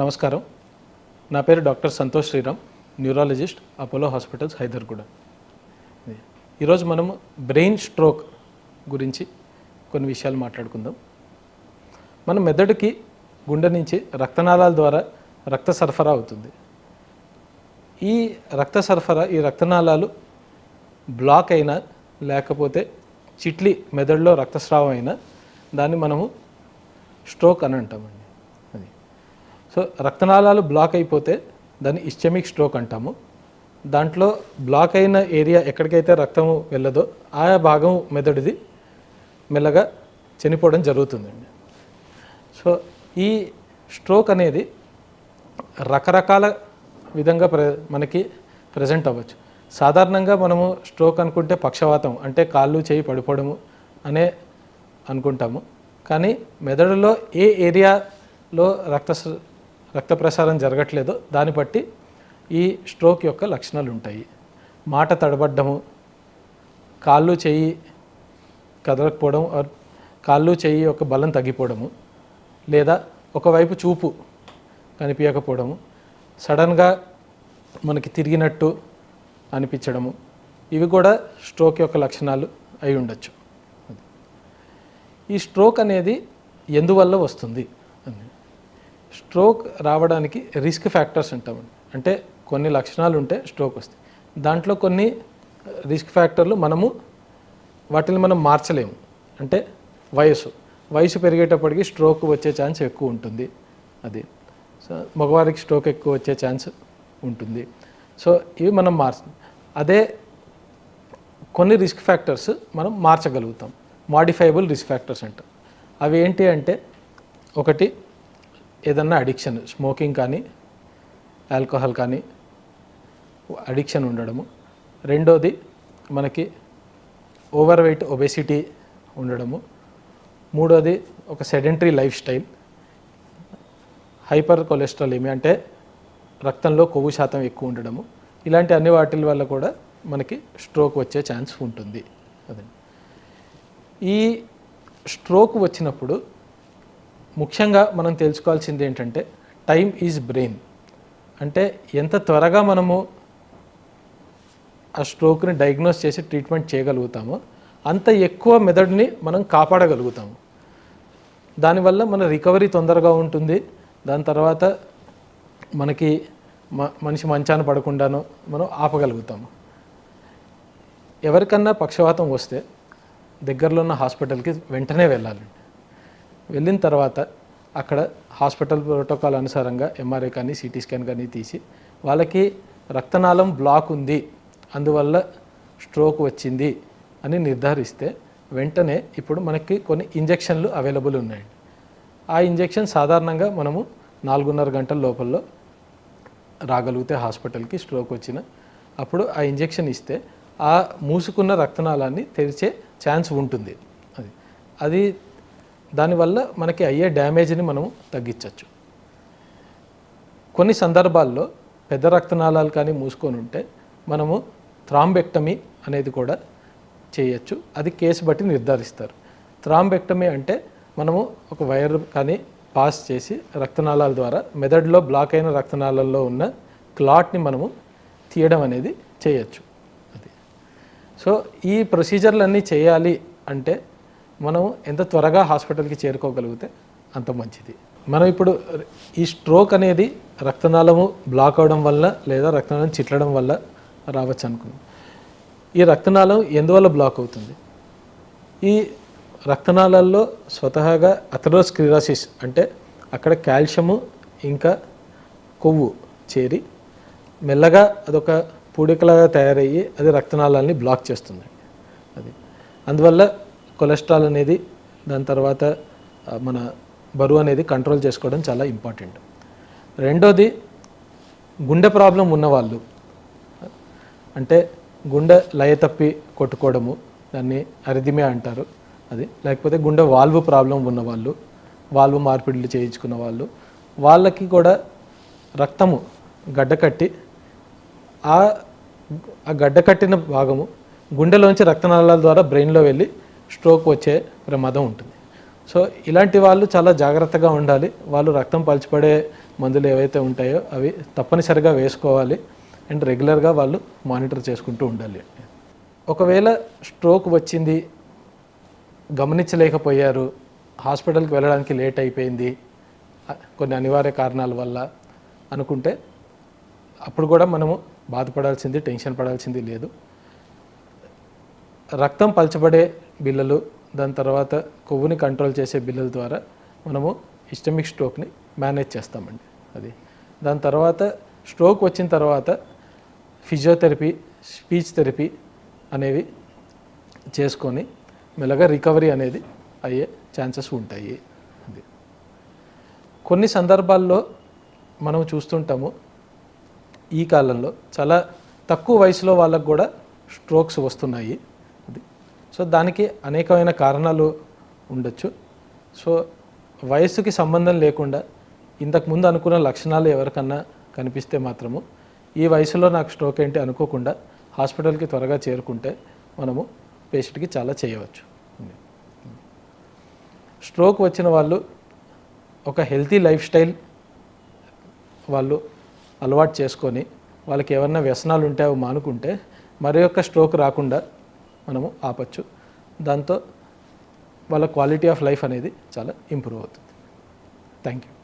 నమస్కారం, నా పేరు డాక్టర్ సంతోష్ శ్రీరామ్, న్యూరాలజిస్ట్, అపోలో హాస్పిటల్స్, హైదర్గూడ. ఈరోజు మనము బ్రెయిన్ స్ట్రోక్ గురించి కొన్ని విషయాలు మాట్లాడుకుందాం. మన మెదడుకి గుండె నుంచి రక్తనాళాల ద్వారా రక్త సరఫరా అవుతుంది. ఈ రక్తనాళాలు బ్లాక్ అయినా లేకపోతే చిట్లి మెదడులో రక్తస్రావం అయినా దాన్ని మనము స్ట్రోక్ అని అంటామండి. అది సో రక్తనాళాలు బ్లాక్ అయిపోతే దాన్ని ఇస్చెమిక్ స్ట్రోక్ అంటాము. దాంట్లో బ్లాక్ అయిన ఏరియా ఎక్కడికైతే రక్తము వెళ్ళదో ఆ భాగం మెదడుది మెల్లగా చనిపోవడం జరుగుతుందండి. సో ఈ స్ట్రోక్ అనేది రకరకాల విధంగా మనకి ప్రజెంట్ అవ్వచ్చు. సాధారణంగా మనము స్ట్రోక్ అనుకుంటే పక్షవాతం అంటే కాళ్ళు చేయి పడిపోవడము అనే అనుకుంటాము. కానీ మెదడులో ఏ ఏరియాలో రక్త ప్రసారం జరగట్లేదో దాన్ని బట్టి ఈ స్ట్రోక్ యొక్క లక్షణాలు ఉంటాయి. మాట తడబడ్డము, కాళ్ళు చెయ్యి కదలకపోవడం, కాళ్ళు చెయ్యి యొక్క బలం తగ్గిపోవడము, లేదా ఒకవైపు చూపు కనిపించకపోవడము, సడన్గా మనకి తిరిగినట్టు అనిపించడము, ఇవి కూడా స్ట్రోక్ యొక్క లక్షణాలు అయి ఉండొచ్చు. ఈ స్ట్రోక్ అనేది ఎందువల్ల వస్తుంది? స్ట్రోక్ రావడానికి రిస్క్ ఫ్యాక్టర్స్ అంటామండి. అంటే కొన్ని లక్షణాలు ఉంటే స్ట్రోక్ వస్తాయి. దాంట్లో కొన్ని రిస్క్ ఫ్యాక్టర్లు వాటిని మనం మార్చలేము. అంటే వయసు పెరిగేటప్పటికి స్ట్రోక్ వచ్చే ఛాన్స్ ఎక్కువ ఉంటుంది. అది సో మగవారికి స్ట్రోక్ ఎక్కువ వచ్చే ఛాన్స్ ఉంటుంది. సో ఇవి మనం అదే కొన్ని రిస్క్ ఫ్యాక్టర్స్ మనం మార్చగలుగుతాం. మాడిఫైబుల్ రిస్క్ ఫ్యాక్టర్స్ అంటాం. అవి ఏంటి అంటే, ఒకటి ఏదన్నా అడిక్షన్, స్మోకింగ్ కానీ ఆల్కహాల్ కానీ అడిక్షన్ ఉండడము. రెండోది మనకి ఓవర్ వెయిట్, ఒబెసిటీ ఉండడము. మూడోది ఒక సెడెంటరీ లైఫ్ స్టైల్. హైపర్ కొలెస్ట్రాలేమి అంటే రక్తంలో కొవ్వు శాతం ఎక్కువ ఉండడము. ఇలాంటి అన్ని వాటి వల్ల కూడా మనకి స్ట్రోక్ వచ్చే ఛాన్స్ ఉంటుంది. అదండి. ఈ స్ట్రోక్ వచ్చినప్పుడు ముఖ్యంగా మనం తెలుసుకోవాల్సింది ఏంటంటే, టైమ్ ఈజ్ బ్రెయిన్. అంటే ఎంత త్వరగా మనము ఆ స్ట్రోక్ని డయాగ్నోస్ చేసి ట్రీట్మెంట్ చేయగలుగుతామో అంత ఎక్కువ మెదడుని మనం కాపాడగలుగుతాము. దానివల్ల మన రికవరీ తొందరగా ఉంటుంది. దాని తర్వాత మనకి మనిషి మంచాన పడకుండానో మనం ఆపగలుగుతాము. ఎవరికన్నా పక్షవాతం వస్తే దగ్గరలో ఉన్న హాస్పిటల్కి వెంటనే వెళ్ళాలండి. వెళ్ళిన తర్వాత అక్కడ హాస్పిటల్ ప్రోటోకాల్ అనుసారంగా ఎంఆర్ఐ కానీ సిటీ స్కాన్ కానీ తీసి వాళ్ళకి రక్తనాళం బ్లాక్ ఉంది, అందువల్ల స్ట్రోక్ వచ్చింది అని నిర్ధారిస్తే వెంటనే ఇప్పుడు మనకి కొన్ని ఇంజెక్షన్లు అవైలబుల్ ఉన్నాయండి. ఆ ఇంజెక్షన్ సాధారణంగా మనము 4.5 గంటల లోపల్లో రాగలిగితే హాస్పిటల్కి స్ట్రోక్ వచ్చిన అప్పుడు ఆ ఇంజెక్షన్ ఇస్తే ఆ మూసుకున్న రక్తనాళాన్ని తెరిచే ఛాన్స్ ఉంటుంది. అది దానివల్ల మనకి అయ్యే డ్యామేజ్ని మనము తగ్గించవచ్చు. కొన్ని సందర్భాల్లో పెద్ద రక్తనాళాలు కానీ మూసుకొని ఉంటే మనము థ్రాంబెక్టమీ అనేది కూడా చేయొచ్చు. అది కేసు బట్టి నిర్ధారిస్తారు. థ్రాంబెక్టమీ అంటే మనము ఒక వైర్ కానీ పాస్ చేసి రక్తనాళాల ద్వారా మెదడులో బ్లాక్ అయిన రక్తనాళాల్లో ఉన్న క్లాట్ని మనము తీయడం అనేది చేయొచ్చు. అది సో ఈ ప్రొసీజర్లన్నీ చేయాలి అంటే మనం ఎంత త్వరగా హాస్పిటల్కి చేరుకోగలిగితే అంత మంచిది. మనం ఇప్పుడు ఈ స్ట్రోక్ అనేది రక్తనాళము బ్లాక్ అవడం వల్ల లేదా రక్తనాళం చిట్లడం వల్ల రావచ్చు అనుకున్నాం. ఈ రక్తనాళం ఎందువల్ల బ్లాక్ అవుతుంది? ఈ రక్తనాళాల్లో స్వతహాగా అథెరోస్క్లెరోసిస్ అంటే అక్కడ కాల్షియము ఇంకా కొవ్వు చేరి మెల్లగా అదొక పూడికలాగా తయారయ్యి అది రక్తనాళాలని బ్లాక్ చేస్తుంది. అది అందువల్ల కొలెస్ట్రాల్ అనేది దాని తర్వాత మన బరువు అనేది కంట్రోల్ చేసుకోవడం చాలా ఇంపార్టెంట్. రెండోది గుండె ప్రాబ్లం ఉన్నవాళ్ళు, అంటే గుండె లయ తప్పి కొట్టుకోవడము, దాన్ని అరిథిమియా అంటారు. అది లేకపోతే గుండె వాల్వ్ ప్రాబ్లం ఉన్నవాళ్ళు, వాల్వ్ మార్పిడులు చేయించుకున్న వాళ్ళు, వాళ్ళకి కూడా రక్తము గడ్డకట్టి ఆ గడ్డకట్టిన భాగము గుండెలోంచి రక్తనాళాల ద్వారా బ్రెయిన్లో వెళ్ళి స్ట్రోక్ వచ్చే ప్రమాదం ఉంటుంది. సో ఇలాంటి వాళ్ళు చాలా జాగ్రత్తగా ఉండాలి. వాళ్ళు రక్తం పలచబడే మందులు ఏవైతే ఉంటాయో అవి తప్పనిసరిగా వేసుకోవాలి. అండ్ రెగ్యులర్గా వాళ్ళు మానిటర్ చేసుకుంటూ ఉండాలి. ఒకవేళ స్ట్రోక్ వచ్చింది, గమనించలేకపోయారు, హాస్పిటల్కి వెళ్ళడానికి లేట్ అయిపోయింది కొన్ని అనివార్య కారణాల వల్ల అనుకుంటే అప్పుడు కూడా మనము బాధపడాల్సింది, టెన్షన్ పడాల్సింది లేదు. రక్తం పలచబడే బిళ్ళలు, దాని తర్వాత కొవ్వుని కంట్రోల్ చేసే బిళ్ళల ద్వారా మనము ఇస్టమిక్ స్ట్రోక్ని మేనేజ్ చేస్తామండి. అది దాని తర్వాత స్ట్రోక్ వచ్చిన తర్వాత ఫిజియోథెరపీ, స్పీచ్ థెరపీ అనేవి చేసుకొని మెల్లగా రికవరీ అనేది అయ్యే ఛాన్సెస్ ఉంటాయి. అది కొన్ని సందర్భాల్లో మనం చూస్తుంటాము ఈ కాలంలో చాలా తక్కువ వయసులో వాళ్ళకు కూడా స్ట్రోక్స్ వస్తున్నాయి. అది సో దానికి అనేకమైన కారణాలు ఉండొచ్చు. సో వయస్సుకి సంబంధం లేకుండా ఇంతకుముందు అనుకున్న లక్షణాలు ఎవరికన్నా కనిపిస్తే మాత్రము ఈ వయసులో నాకు స్ట్రోక్ ఏంటి అనుకోకుండా హాస్పిటల్కి త్వరగా చేరుకుంటే మనము పేషెంట్కి చాలా చేయవచ్చు. స్ట్రోక్ వచ్చిన వాళ్ళు ఒక హెల్తీ లైఫ్ స్టైల్ వాళ్ళు అలవాటు చేసుకొని వాళ్ళకి ఏమన్నా వ్యసనాలు ఉంటే అవి మానుకుంటే మరి యొక్క స్ట్రోక్ రాకుండా మనము ఆపచ్చు. దాంతో వాళ్ళ క్వాలిటీ ఆఫ్ లైఫ్ అనేది చాలా ఇంప్రూవ్ అవుతుంది. Thank you.